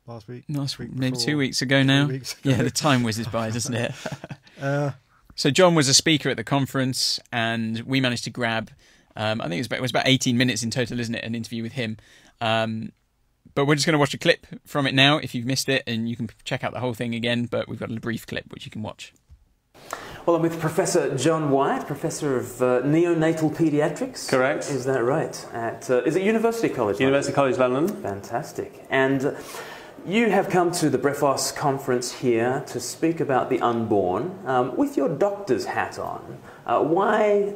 last week. Maybe 2 weeks ago now. Yeah, the time whizzes by, doesn't it? So John was a speaker at the conference and we managed to grab... I think it was about 18 minutes in total, isn't it? An interview with him. But we're just going to watch a clip from it now if you've missed it, and you can check out the whole thing again, but we've got a brief clip which you can watch. Well, I'm with Professor John Wyatt, Professor of Neonatal Paediatrics. Correct. Is that right? Is it University College London? University College London. Fantastic. And you have come to the Brefos conference here to speak about the unborn with your doctor's hat on. Why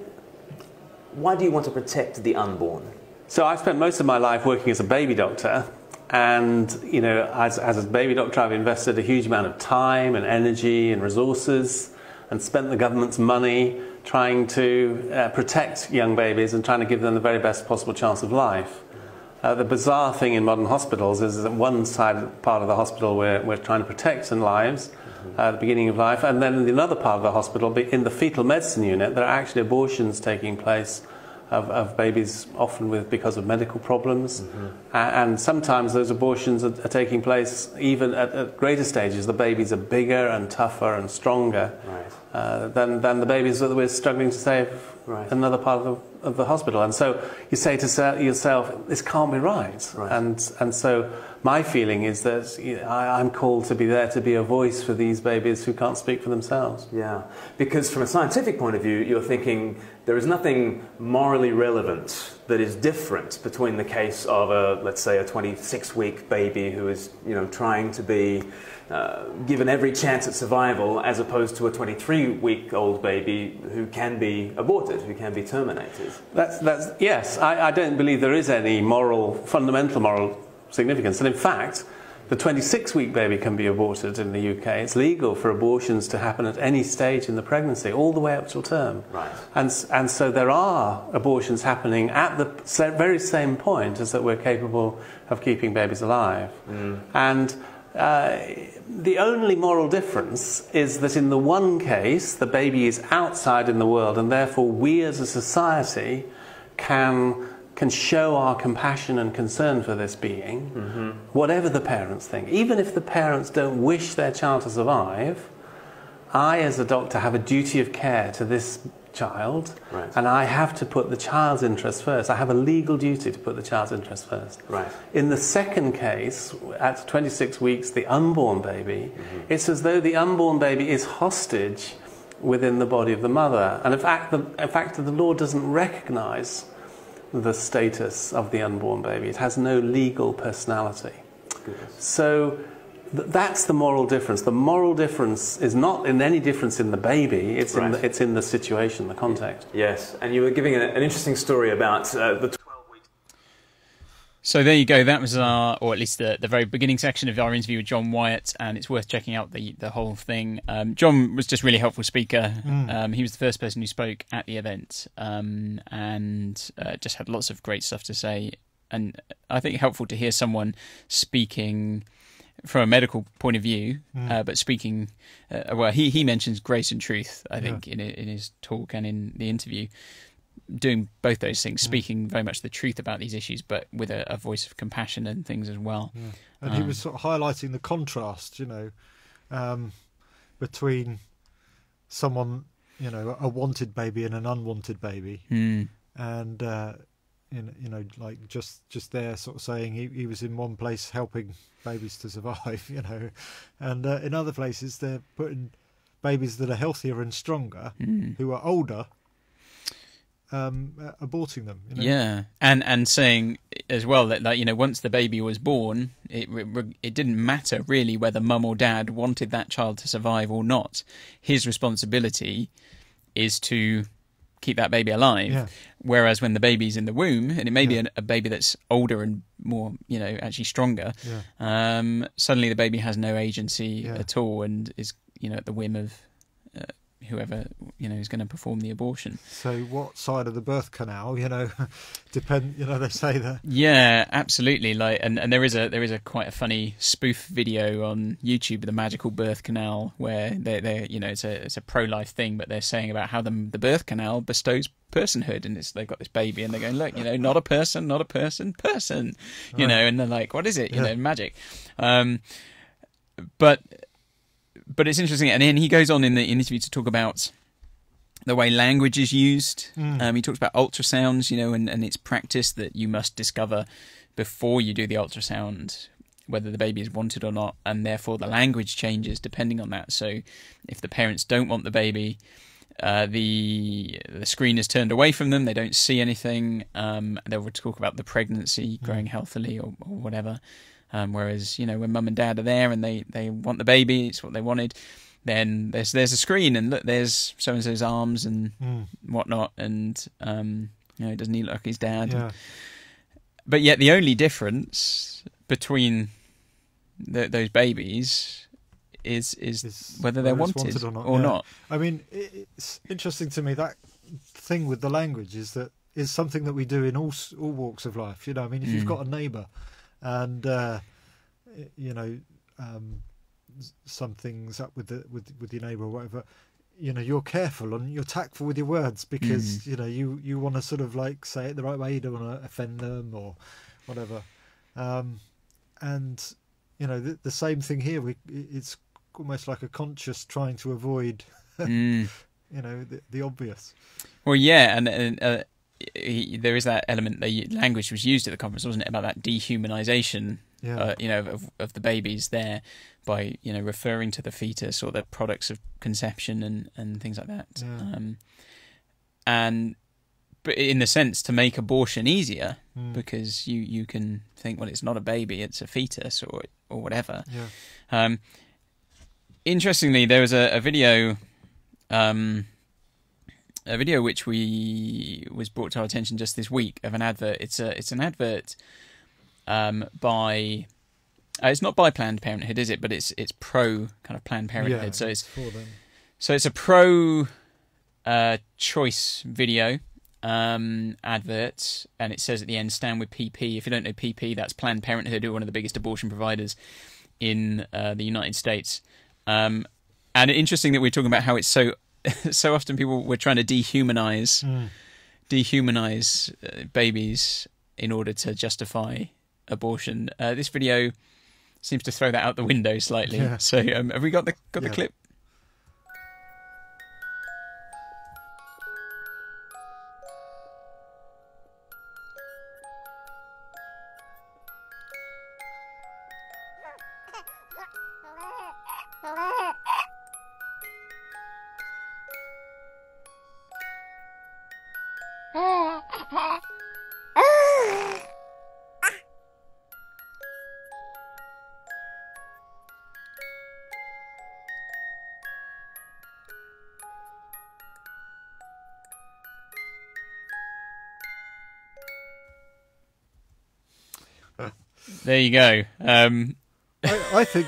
do you want to protect the unborn? So I spent most of my life working as a baby doctor, and as a baby doctor I've invested a huge amount of time and energy and resources and spent the government's money trying to protect young babies and trying to give them the very best possible chance of life. The bizarre thing in modern hospitals is that one part of the hospital we're trying to protect lives at the beginning of life, and then in another part of the hospital, in the fetal medicine unit, there are actually abortions taking place of babies, often because of medical problems, and sometimes those abortions are taking place even at greater stages. The babies are bigger and tougher and stronger than the babies that we're struggling to save in another part of the hospital. And so you say to yourself, this can't be right. And so my feeling is that I'm called to be there to be a voice for these babies who can't speak for themselves. Yeah, because from a scientific point of view, you're thinking there is nothing morally relevant that is different between the case of let's say a 26-week baby who is, trying to be given every chance at survival, as opposed to a 23-week-old baby who can be aborted, who can be terminated. Yes, I don't believe there is any fundamental moral significance. And in fact, the 26-week baby can be aborted in the UK. It's legal for abortions to happen at any stage in the pregnancy, all the way up till term. Right. And so there are abortions happening at the very same point as that we're capable of keeping babies alive. And the only moral difference is that in the one case, the baby is outside in the world, and therefore we as a society can show our compassion and concern for this being, whatever the parents think. Even if the parents don't wish their child to survive, I, as a doctor, have a duty of care to this child, and I have to put the child's interest first. I have a legal duty to put the child's interest first. In the second case, at 26 weeks, the unborn baby, it's as though the unborn baby is hostage within the body of the mother. And in fact, the law doesn't recognize the status of the unborn baby. It has no legal personality. So that's the moral difference. The moral difference is not in any difference in the baby, it's in the situation, the context. Yes, and you were giving an interesting story about the 12 weeks. So there you go. That was our, or at least the very beginning section of our interview with John Wyatt, and it's worth checking out the whole thing. John was just a really helpful speaker. He was the first person who spoke at the event, and just had lots of great stuff to say. And I think helpful to hear someone speaking from a medical point of view, but speaking, well, he mentions grace and truth, I think, in his talk and in the interview, doing both those things, speaking very much the truth about these issues, but with a voice of compassion and things as well. And he was sort of highlighting the contrast, between someone, a wanted baby and an unwanted baby, and like just there, sort of saying he was in one place helping babies to survive, and in other places they're putting babies that are healthier and stronger, who are older, aborting them. And saying as well that, like, once the baby was born, it didn't matter really whether mum or dad wanted that child to survive or not. His responsibility is to keep that baby alive, whereas when the baby's in the womb, and it may be a baby that's older and more, actually stronger, suddenly the baby has no agency at all and is, at the whim of whoever is going to perform the abortion. So what side of the birth canal, depend, they say that. Yeah, absolutely. Like, and there is a quite a funny spoof video on YouTube of the magical birth canal, where they it's a pro-life thing, but they're saying about how the birth canal bestows personhood, and they've got this baby and they're going, look, not a person, person, and they're like, what is it? Magic. But it's interesting, and then he goes on in the interview to talk about the way language is used. He talks about ultrasounds, and it's practice that you must discover before you do the ultrasound whether the baby is wanted or not, and therefore the language changes depending on that. So if the parents don't want the baby, the screen is turned away from them, they don't see anything, they'll talk about the pregnancy growing healthily or whatever. Whereas, when mum and dad are there and they want the baby, it's what they wanted, then there's a screen and look, there's so-and-so's arms and whatnot, and doesn't he look like his dad? But yet the only difference between those babies is whether they're wanted or not. I mean, it's interesting to me, that thing with the language is something that we do in all walks of life. If you've got a neighbour and something's up with your neighbour or whatever, you're careful and you're tactful with your words, because you want to sort of like say it the right way, you don't want to offend them or whatever, and the same thing here. It's almost like a conscious trying to avoid the obvious. Well, and there is that element. Language was used at the conference, wasn't it, about that dehumanization, of the babies there, by referring to the fetus or the products of conception and things like that. But in the sense to make abortion easier, because you can think, well, it's not a baby, it's a fetus or whatever. Interestingly, there was a video. A video which was brought to our attention just this week of an advert. It's an advert by. It's not by Planned Parenthood, is it? But it's pro kind of Planned Parenthood. So it's for them. So it's a pro choice video advert, and it says at the end, "Stand with PP." If you don't know PP, that's Planned Parenthood, who are one of the biggest abortion providers in the United States. And interesting that we're talking about how it's so often people were trying to dehumanize dehumanize babies in order to justify abortion. This video seems to throw that out the window slightly. Yeah. So have we got the clip? There you go. I think.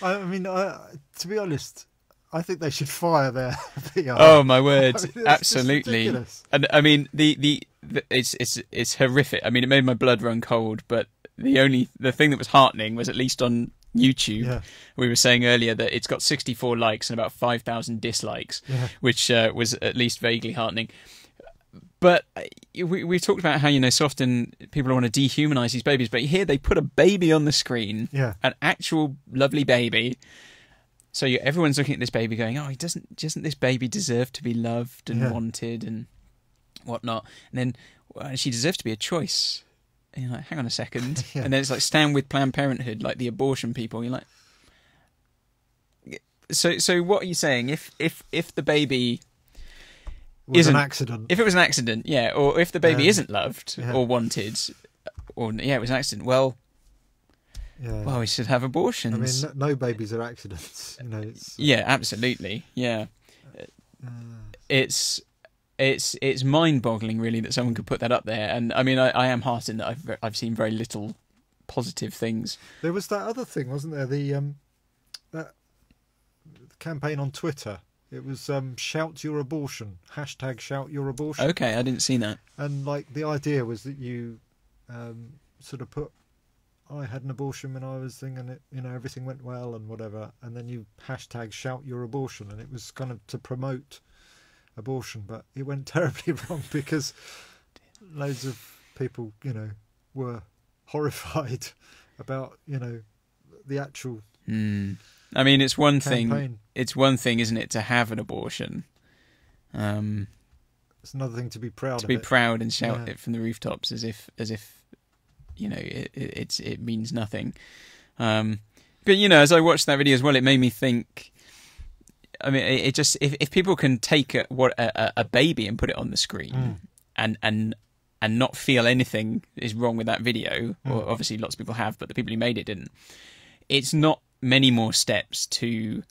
I mean, to be honest, I think they should fire their PR. Oh my word! I mean, Absolutely. And I mean, it's horrific. I mean, it made my blood run cold. But the thing that was heartening was, at least on YouTube, we were saying earlier that it's got 64 likes and about 5,000 dislikes, which was at least vaguely heartening. But we talked about how, so often people want to dehumanize these babies, but here they put a baby on the screen, an actual lovely baby. So everyone's looking at this baby going, oh, doesn't this baby deserve to be loved and wanted and whatnot? And then she deserves to be a choice. And you're like, hang on a second. And then it's like, stand with Planned Parenthood, like the abortion people. You're like, so what are you saying? If the baby an accident. If it was an accident, or if the baby isn't loved or wanted, or it was an accident, well, we should have abortions. I mean, no babies are accidents. Yeah, absolutely. Yeah, it's mind-boggling, really, that someone could put that up there. And I mean, I am heartened that I've seen very little positive things. There was that other thing, wasn't there? That campaign on Twitter. It was shout your abortion, #shout your abortion. Okay, I didn't see that. And like the idea was that you sort of put, I had an abortion when I was thinking it, everything went well and whatever, and then you #shout your abortion, and it was kind of to promote abortion, but it went terribly wrong because loads of people, were horrified about, the actual. I mean, it's one campaign. thing. It's one thing, isn't it, to have an abortion? It's another thing to be proud. To be proud and shout it from the rooftops, as if it means nothing. But as I watched that video as well, it made me think. I mean, it just if people can take a baby and put it on the screen and not feel anything is wrong with that video, or obviously lots of people have, but the people who made it didn't. It's not many more steps to,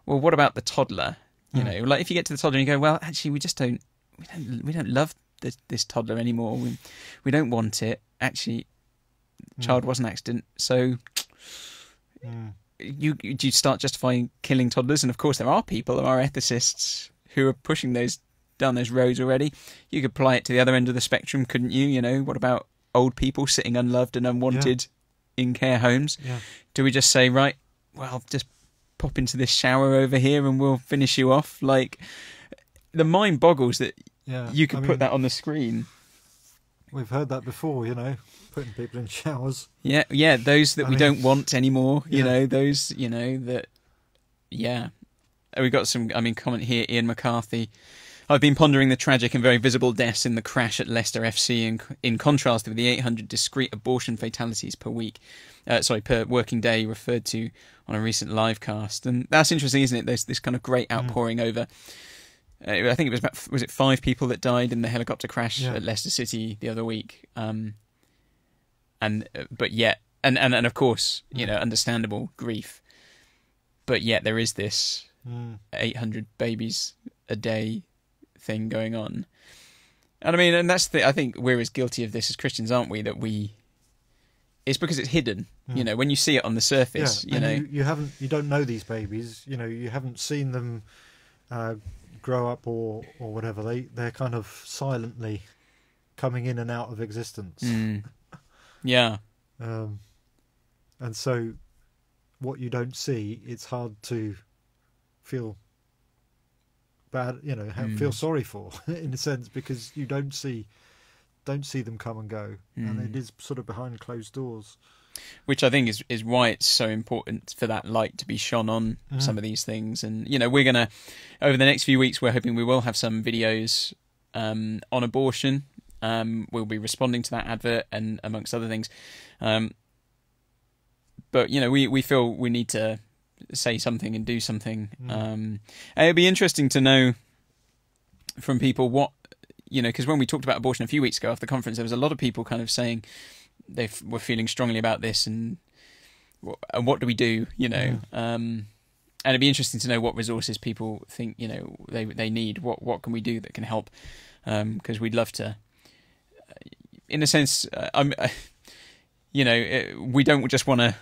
well, what about the toddler? Like if you get to the toddler and you go, well, actually, we don't love this toddler anymore. We don't want it. Actually, the child was an accident. So you start justifying killing toddlers. And of course, there are ethicists who are pushing down those roads already. You could apply it to the other end of the spectrum, couldn't you? What about old people sitting unloved and unwanted in care homes? Do we just say, right, well, just pop into this shower over here and we'll finish you off? Like, the mind boggles that you could put that on the screen. We've heard that before, putting people in showers. Yeah, those that we don't want anymore. Those, that. Yeah, we've got some. Comment here, Ian McCarthy. I've been pondering the tragic and very visible deaths in the crash at Leicester FC in contrast with the 800 discrete abortion fatalities per working day referred to on a recent livecast. And that's interesting, isn't it? There's this kind of great outpouring over. I think it was it 5 people that died in the helicopter crash at Leicester City the other week. But yet, and of course, understandable grief. But yet there is this 800 babies a day thing going on, and that's I think we're as guilty of this as Christians, aren't we? That it's because it's hidden. When you see it on the surface, you don't know these babies. You haven't seen them grow up or whatever. They're kind of silently coming in and out of existence. And so what you don't see, it's hard to feel bad, you know, feel sorry for in a sense, because you don't see them come and go, and it is sort of behind closed doors. Which I think is why it's so important for that light to be shone on some of these things. And, you know, we're going to, over the next few weeks, we're hoping we will have some videos on abortion. We'll be responding to that advert and amongst other things. But, you know, we feel we need to say something and do something. And it'd be interesting to know from people what, you know, because when we talked about abortion a few weeks ago after the conference, there was a lot of people kind of saying they were feeling strongly about this, and what do we do, you know? And it'd be interesting to know what resources people think, you know, they need. What can we do that can help? Because we'd love to, in a sense, you know, we don't just want to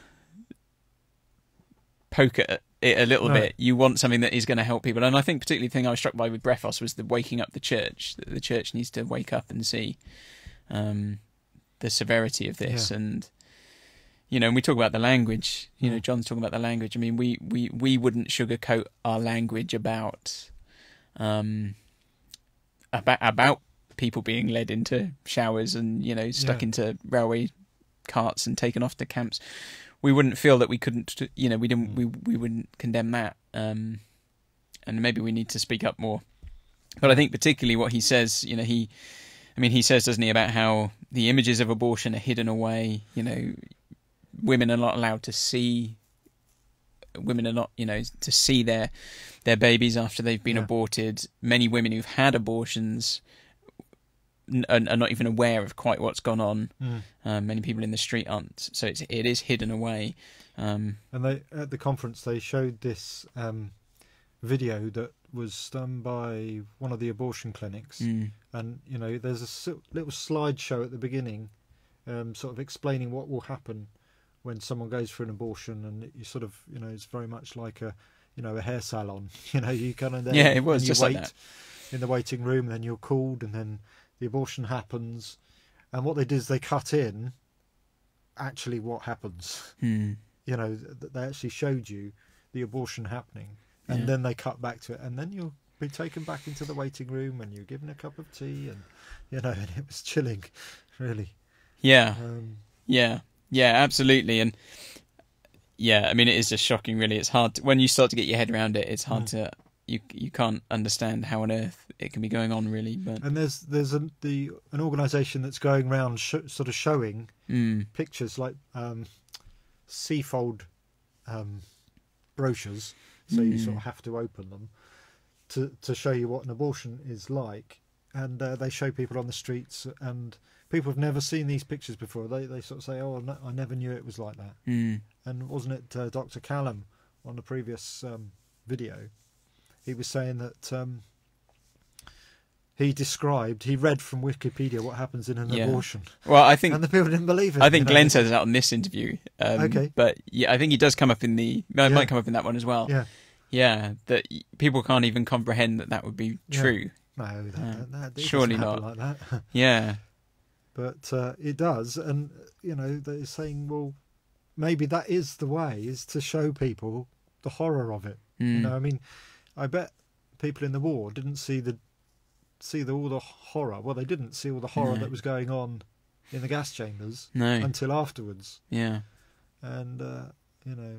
poke at it a little bit. You want something that is going to help people. And I think particularly the thing I was struck by with Brephos was the waking up the church. That the church needs to wake up and see the severity of this. And, you know, and we talk about the language, you know, John's talking about the language. I mean, we wouldn't sugarcoat our language about people being led into showers and, you know, stuck into railway carts and taken off to camps. We wouldn't feel that we couldn't, you know, we wouldn't condemn that. And maybe we need to speak up more. But I think particularly what he says, you know, he says, doesn't he, about how the images of abortion are hidden away. You know, women are not allowed to see. Women are not, you know, to see their babies after they've been aborted. Many women who've had abortions are not even aware of quite what's gone on. Many people in the street aren't. So it is hidden away. And they, at the conference, they showed this video that was done by one of the abortion clinics, and, you know, there's a little slideshow at the beginning, sort of explaining what will happen when someone goes for an abortion, and you sort of, you know, it's very much like a hair salon. You know, you kind of it was just wait like that in the waiting room, and then you're called, and then the abortion happens, and what they did is they cut in actually what happens. You know, they actually showed you the abortion happening, and then they cut back to it, and then you'll be taken back into the waiting room, and you're given a cup of tea, and, you know, and it was chilling, really. Absolutely. And I mean, it is just shocking, really. It's hard when you start to get your head around it. It's hard to you can't understand how on earth it can be going on, really. But and there's an organisation that's going around sort of showing pictures, like Seafold brochures, so you sort of have to open them to show you what an abortion is like, and they show people on the streets, and people have never seen these pictures before. They sort of say, "Oh, no, I never knew it was like that." And wasn't it Dr. Callum on the previous video? He was saying that he read from Wikipedia what happens in an abortion. Well, I think, and the people didn't believe it. I think Glenn says that on this interview. Okay, but I think he does come up in it might come up in that one as well. That people can't even comprehend that would be true. No, that surely not like that. But it does, and, you know, they're saying, well, maybe that is the way, is to show people the horror of it. You know, I mean, I bet people in the war didn't see all the horror. Well, they didn't see all the horror that was going on in the gas chambers until afterwards. And you know,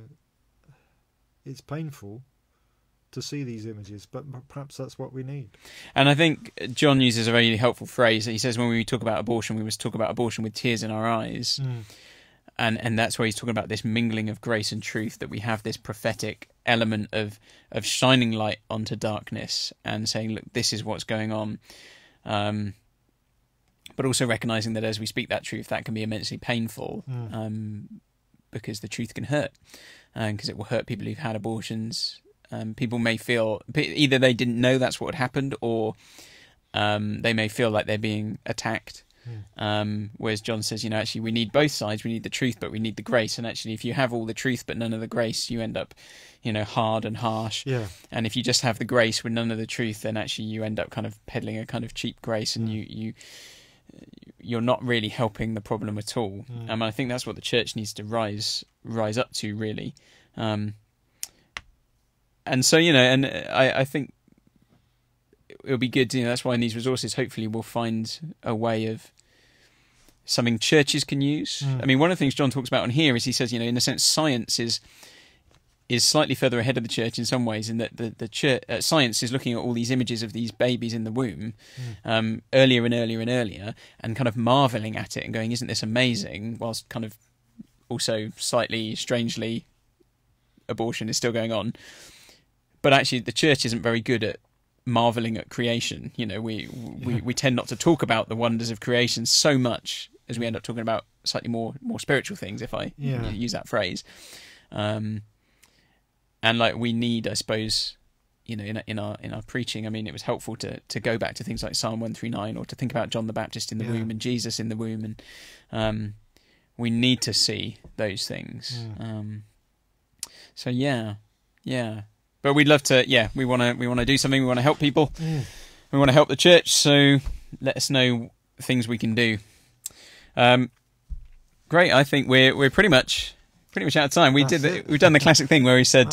it's painful to see these images, but perhaps that's what we need. And I think John uses a very helpful phrase. He says, when we talk about abortion, we must talk about abortion with tears in our eyes. And that's where he's talking about this mingling of grace and truth, that we have this prophetic element of shining light onto darkness and saying, look, this is what's going on. But also recognizing that as we speak that truth, that can be immensely painful, because the truth can hurt, because it will hurt people who've had abortions. People may feel either they didn't know that's what had happened, or they may feel like they're being attacked. Whereas John says, you know, actually we need both sides. We need the truth, but we need the grace. And actually, if you have all the truth but none of the grace, you end up, you know, hard and harsh. And if you just have the grace with none of the truth, then actually you end up kind of peddling a kind of cheap grace, and you're not really helping the problem at all. And I think that's what the church needs to rise up to, really. And so, you know, and I think it'll be good. That's why in these resources, hopefully, we'll find a way of something churches can use. I mean, one of the things John talks about on here is he says, in a sense, science is slightly further ahead of the church in some ways, in that the church, science is looking at all these images of these babies in the womb earlier and earlier and earlier, and kind of marveling at it and going, isn't this amazing, whilst kind of also slightly strangely abortion is still going on. But actually the church isn't very good at marveling at creation. We tend not to talk about the wonders of creation so much as we end up talking about slightly more spiritual things, if I use that phrase. And like we need, I suppose, in our preaching, I mean, it was helpful to go back to things like Psalm 139, or to think about John the Baptist in the womb and Jesus in the womb, and we need to see those things. So yeah. But we'd love to. We want to do something. We want to help people. We want to help the church. So let us know things we can do. Great. I think we're pretty much out of time. We've done the classic thing where we said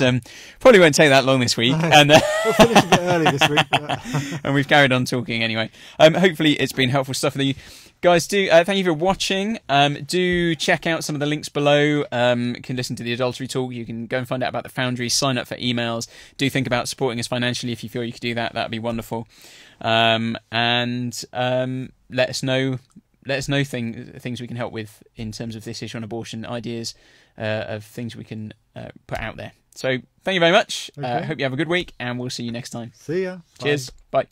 probably won't take that long this week, and we'll finish a bit early this week. And we've carried on talking anyway. Hopefully it's been helpful stuff for you guys. Thank you for watching. Do check out some of the links below. You can listen to the Adultery Talk. You can go and find out about the Foundry. Sign up for emails. Do think about supporting us financially if you feel you could do that. That'd be wonderful. And let us know things we can help with in terms of this issue on abortion, ideas of things we can put out there. So thank you very much. Okay. Hope you have a good week, and we'll see you next time. See ya. Cheers. Bye. Bye.